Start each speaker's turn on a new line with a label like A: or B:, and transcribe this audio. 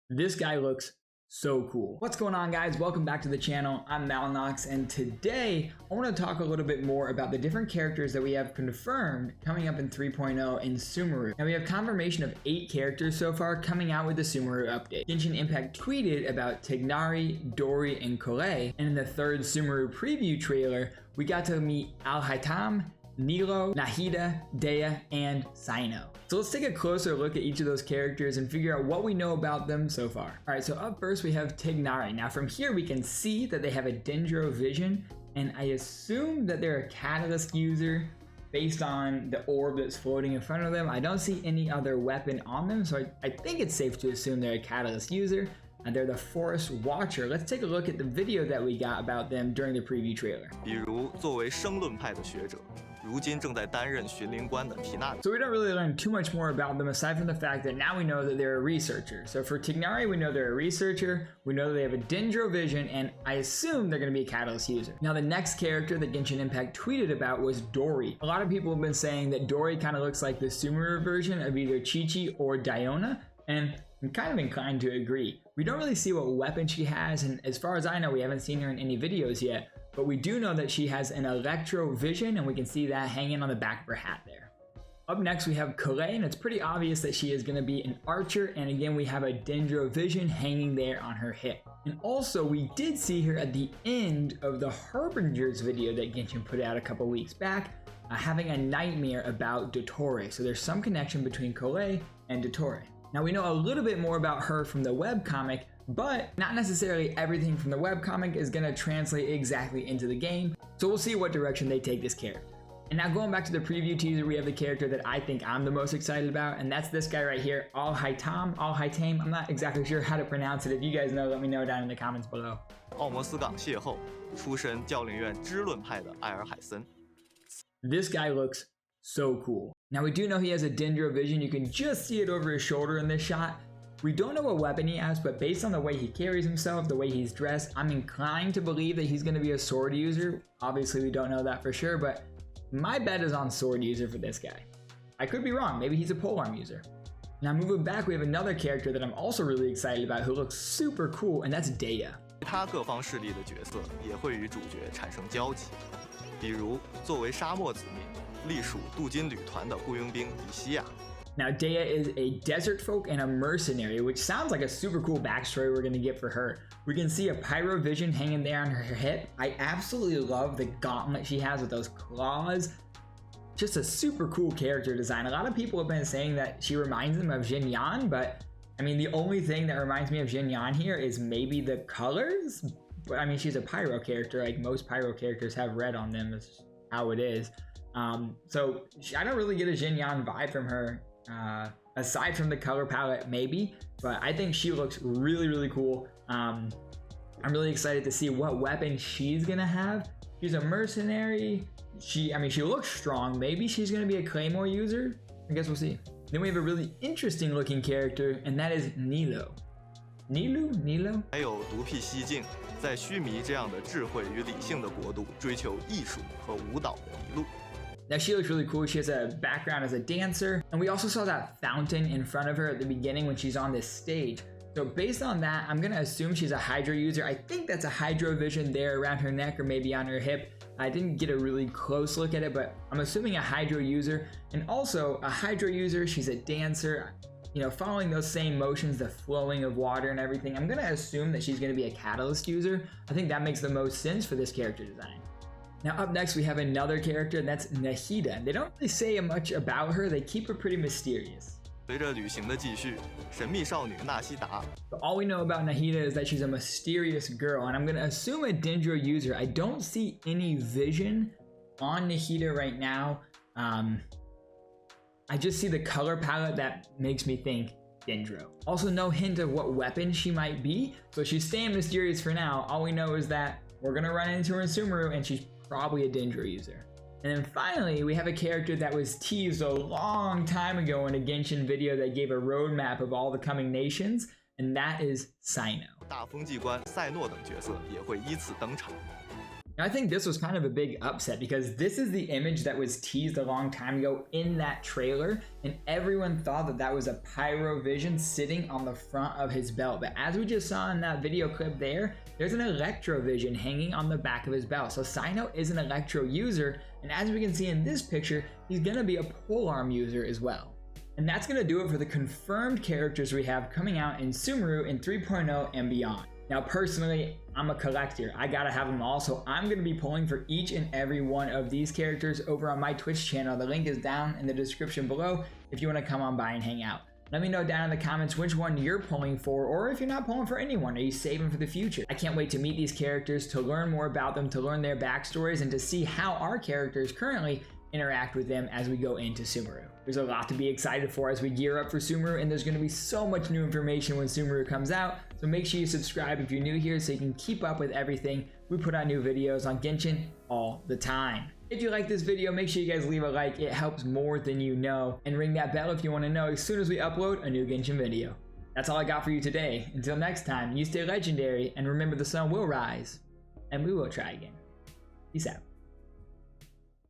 A: This guy looks so cool. What's going on, guys? Welcome back to the channel. I'm Malnoxx, and today I want to talk a little bit more about the different characters that we have confirmed coming up in 3.0 in Sumeru. Now we have confirmation of 8 characters so far coming out with the Sumeru update. Genshin Impact tweeted about Tignari, Dori, and Collei, and in the third Sumeru preview trailer, we got to meet haitham, nilou, nahida, dehya, and cyno. So let's take a closer look at each of those characters and figure out what we know about them so far. Alright, so up first we have Tignari. Now from here we can see that they have a dendro vision, and I assume that they're a catalyst user based on the orb that's floating in front of them. I don't see any other weapon on them, so I think it's safe to assume they're a catalyst user. And they're the Forest Watcher. Let's take a look at the video that we got about them during the preview trailer.
B: 比如作为生论派的学者，如今正在担任巡灵官的提纳里。
A: So we don't really learn too much more about them aside from the fact that now we know that they're a researcher. So for Tignari, we know they're a researcher, we know they have a dendro vision, and I assume they're going to be a catalyst user. Now the next character that Genshin Impact tweeted about was Dory. A lot of people have been saying that Dory kind of looks like the Sumeru version of either Chi-Chi or Daiya, and I'm kind of inclined to agree. We don't really see what weapon she has, and as far as I know, we haven't seen her in any videos yet, but we do know that she has an electro vision, and we can see that hanging on the back of her hat there. Up next, we have Collei, and it's pretty obvious that she is going to be an archer, and again, we have a dendro vision hanging there on her hip. And also, we did see her at the end of the Harbinger's video that Genshin put out a couple weeks back, having a nightmare about Dory. So there's some connection between Collei and Dory. Now we know a little bit more about her from the webcomic, but not necessarily everything from the webcomic is going to translate exactly into the game, so we'll see what direction they take this character. And now going back to the preview teaser, we have the character that I think I'm the most excited about, and that's this guy right here, haitham. I'm not exactly sure how to pronounce it. If you guys know, let me know down in the comments below.
B: 奥摩斯港邂逅，出身教令院支论派的艾尔海森。
A: This guy looks so cool. Now we do know he has a dendro vision. You can just see it over his shoulder in this shot. We don't know what weapon he has, but based on the way he carries himself, the way he's dressed, I'm inclined to believe that he's going to be a sword user. Obviously we don't know that for sure, but my bet is on sword user for this guy. I could be wrong, maybe he's a polearm user. Now moving back, we have another character that I'm also really excited about who looks super cool, and that's Daiya.
B: 其他各方势力的角色也会与主角产生交集，比如作为沙漠子民，隶属镀金旅团的雇佣兵迪西亚。
A: Now Daiya is a desert folk and a mercenary, which sounds like a super cool backstory we're gonna get for her. We can see a pyro vision hanging there on her hip. I absolutely love the gauntlet she has with those claws. Just a super cool character design. A lot of people have been saying that she reminds them of Jin Yan, but I mean, the only thing that reminds me of Jin Yan here is maybe the colors. But I mean, she's a pyro character. Like most pyro characters have red on them. That's how it is. So I don't really get a Jin Yan vibe from her. Aside from the color palette, maybe, but I think she looks really, really cool. I'm really excited to see what weapon she's gonna have. She's a mercenary. She looks strong. Maybe she's gonna be a claymore user. I guess we'll see. Then we have a really interesting looking character, and that is nilou. Nilou?
B: 还有独辟蹊径，在须弥这样的智慧与理性的国度追求艺术和舞蹈的麋鹿。
A: Now she looks really cool. She has a background as a dancer, and we also saw that fountain in front of her at the beginning when she's on this stage. So based on that, I'm gonna assume she's a hydro user. I think that's a hydro vision there around her neck or maybe on her hip. I didn't get a really close look at it, but I'm assuming a hydro user. And also a hydro user, she's a dancer. You know, following those same motions, the flowing of water and everything, I'm gonna assume that she's gonna be a catalyst user. I think that makes the most sense for this character design. Now up next we have another character, and that's Neshida. They don't really say much about her. They keep her pretty mysterious.
B: 随着旅行的继续，神秘少女纳西达。
A: But all we know about Nahida is that she's a mysterious girl, and I'm gonna assume a dendro user. I don't see any vision on Nahida right now. I just see the color palette that makes me think dendro. Also no hint of what weapon she might be, so she's staying mysterious for now. All we know is that we're gonna run into her in Sumeru, and she's probably a dendro user. And then finally, we have a character that was teased a long time ago in a Genshin video that gave a roadmap of all the coming nations, and that is Sino.
B: 大风机关赛诺等角色也会依次登场。
A: Now, I think this was kind of a big upset because this is the image that was teased a long time ago in that trailer, and everyone thought that that was a pyro vision sitting on the front of his belt. But as we just saw in that video clip there's an electro vision hanging on the back of his belt. So Cyno is an electro user, and as we can see in this picture, he's gonna be a polearm user as well. And that's gonna do it for the confirmed characters we have coming out in Sumeru in 3.0 and beyond. Now personally, I'm a collector. I gotta have them all, so I'm gonna be pulling for each and every one of these characters over on my Twitch channel. The link is down in the description below if you wanna come on by and hang out. Let me know down in the comments which one you're pulling for, or if you're not pulling for anyone, are you saving for the future? I can't wait to meet these characters, to learn more about them, to learn their backstories, and to see how our characters currently interact with them as we go into Sumeru. There's a lot to be excited for as we gear up for Sumeru, and there's going to be so much new information when Sumeru comes out, so make sure you subscribe if you're new here so you can keep up with everything. We put out new videos on Genshin all the time. If you like this video, make sure you guys leave a like, it helps more than you know, and ring that bell if you want to know as soon as we upload a new Genshin video. That's all I got for you today. Until next time, you stay legendary, and remember the sun will rise, and we will try again. Peace out.